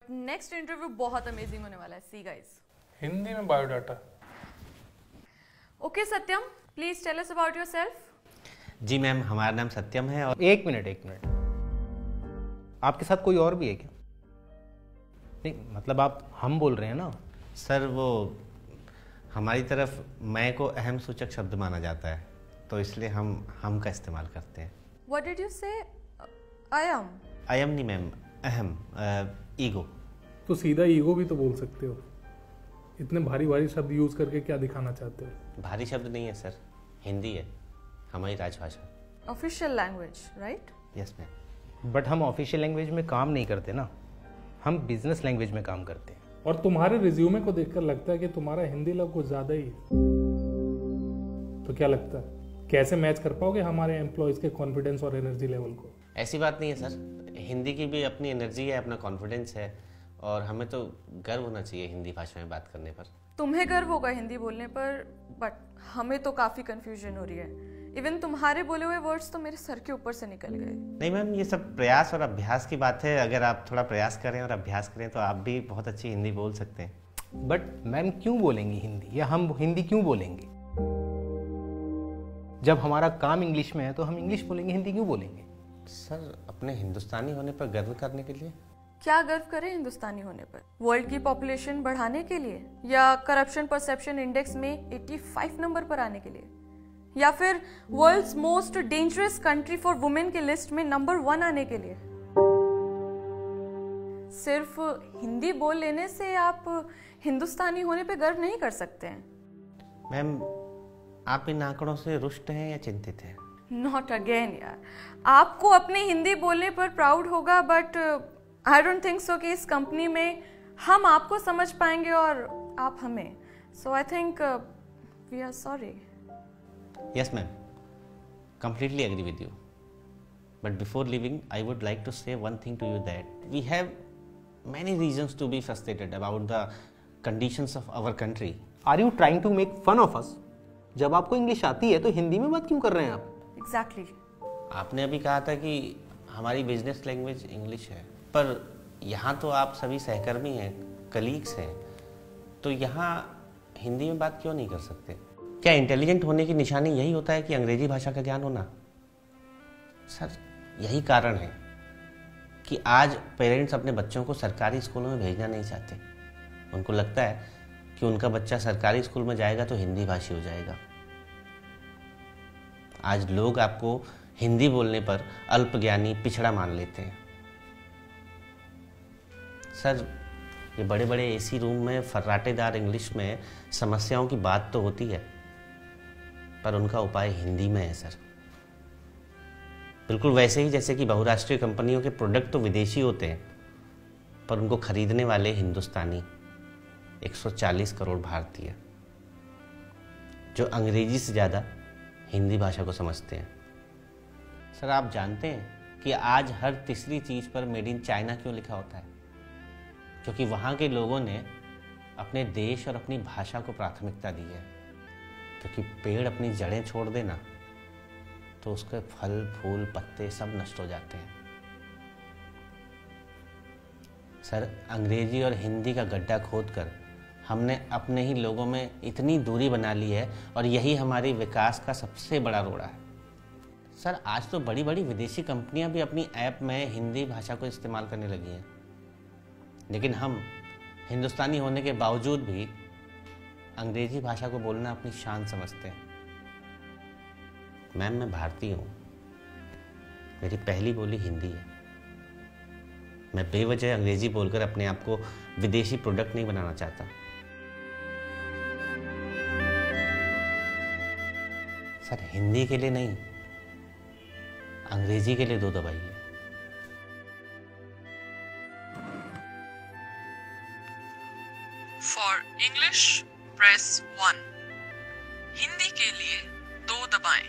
Next interview बहुत amazing होने वाला है, सी गाइस। हिंदी में biodata. Okay Satyam, please tell us about yourself. जी मैम, हमारा नाम सत्यम है। और एक मिनट, आपके साथ कोई और भी है क्या? नहीं मतलब आप हम बोल रहे हैं ना। सर वो हमारी तरफ मैं को अहम सूचक शब्द माना जाता है, तो इसलिए हम का इस्तेमाल करते हैं। व्हाट डिड यू से? आई एम नहीं मैम, अहम, ईगो। तो सीधा ईगो भी तो बोल सकते हो। इतने भारी भारी शब्द यूज करके क्या दिखाना चाहते हो? भारी शब्द नहीं है सर, हिंदी है हमारी राजभाषा। Official language, right? Yes ma'am. But हम ऑफिशियल लैंग्वेज में काम नहीं करते ना, हम बिजनेस लैंग्वेज में काम करते हैं। और तुम्हारे रिज्यूमे को देखकर लगता है कि तुम्हारा हिंदी लव कुछ ज्यादा ही है। तो क्या लगता है कैसे मैच कर पाओगे हमारे एम्प्लॉयज के कॉन्फिडेंस और एनर्जी लेवल को? ऐसी बात नहीं है सर, हिंदी की भी अपनी एनर्जी है, अपना कॉन्फिडेंस है, और हमें तो गर्व होना चाहिए हिंदी भाषा में बात करने पर। तुम्हें गर्व होगा हिंदी बोलने पर, बट हमें तो काफी कंफ्यूजन हो रही है। इवन तुम्हारे बोले हुए वर्ड्स तो मेरे सर के ऊपर से निकल गए। नहीं मैम, ये सब प्रयास और अभ्यास की बात है। अगर आप थोड़ा प्रयास करें और अभ्यास करें तो आप भी बहुत अच्छी हिंदी बोल सकते हैं। बट मैम क्यों बोलेंगी हिंदी, या हम हिंदी क्यों बोलेंगे? जब हमारा काम इंग्लिश में है तो हम इंग्लिश बोलेंगे, हिंदी क्यों बोलेंगे? सर अपने हिंदुस्तानी होने पर गर्व करने के लिए। क्या गर्व करें हिंदुस्तानी होने पर? वर्ल्ड की पॉपुलेशन बढ़ाने के लिए, या करप्शन परसेप्शन इंडेक्स में 85 नंबर पर आने के लिए, या फिर world's most dangerous country for women के लिस्ट में नंबर 1 आने के लिए? सिर्फ हिंदी बोल लेने से आप हिंदुस्तानी होने पे गर्व नहीं कर सकते हैं। मैम आप इन आंकड़ों से रुष्ट हैं या चिंतित हैं? नॉट अगेन यार, आपको अपनी हिंदी बोलने पर प्राउड होगा, but I don't think so कि इस कंपनी में हम आपको समझ पाएंगे और आप हमें। So I think we are sorry. Yes ma'am, completely agree with you. But before leaving, I would like to say one thing to you, that we have many reasons to be frustrated about the conditions of our country. Are you trying to make fun of us? जब आपको English आती है तो हिंदी में बात क्यों कर रहे हैं आप? Exactly. आपने अभी कहा था कि हमारी बिजनेस लैंग्वेज इंग्लिश है, पर यहाँ तो आप सभी सहकर्मी हैं, कलीग्स हैं, तो यहाँ हिंदी में बात क्यों नहीं कर सकते? क्या इंटेलिजेंट होने की निशानी यही होता है कि अंग्रेजी भाषा का ज्ञान होना? सर यही कारण है कि आज पेरेंट्स अपने बच्चों को सरकारी स्कूलों में भेजना नहीं चाहते। उनको लगता है कि उनका बच्चा सरकारी स्कूल में जाएगा तो हिंदी भाषी हो जाएगा। आज लोग आपको हिंदी बोलने पर अल्पज्ञानी, पिछड़ा मान लेते हैं। सर ये बड़े बड़े एसी रूम में फर्राटेदार इंग्लिश में समस्याओं की बात तो होती है, पर उनका उपाय हिंदी में है सर। बिल्कुल वैसे ही जैसे कि बहुराष्ट्रीय कंपनियों के प्रोडक्ट तो विदेशी होते हैं, पर उनको खरीदने वाले हिंदुस्तानी 140 करोड़ भारतीय, जो अंग्रेजी से ज़्यादा हिंदी भाषा को समझते हैं। सर आप जानते हैं कि आज हर तीसरी चीज़ पर मेड इन चाइना क्यों लिखा होता है? क्योंकि वहाँ के लोगों ने अपने देश और अपनी भाषा को प्राथमिकता दी है। क्योंकि पेड़ अपनी जड़ें छोड़ देना तो उसके फल, फूल, पत्ते सब नष्ट हो जाते हैं। सर अंग्रेजी और हिंदी का गड्ढा खोदकर हमने अपने ही लोगों में इतनी दूरी बना ली है, और यही हमारी विकास का सबसे बड़ा रोड़ा है। सर आज तो बड़ी बड़ी विदेशी कंपनियां भी अपनी ऐप में हिंदी भाषा को इस्तेमाल करने लगी हैं, लेकिन हम हिंदुस्तानी होने के बावजूद भी अंग्रेजी भाषा को बोलना अपनी शान समझते हैं। मैम मैं भारतीय हूँ, मेरी पहली बोली हिंदी है। मैं बेवजह अंग्रेजी बोलकर अपने आप को विदेशी प्रोडक्ट नहीं बनाना चाहता। सर हिंदी के लिए नहीं, अंग्रेजी के लिए 2 दबाइए। फॉर इंग्लिश प्रेस 1, हिंदी के लिए 2 दबाएं।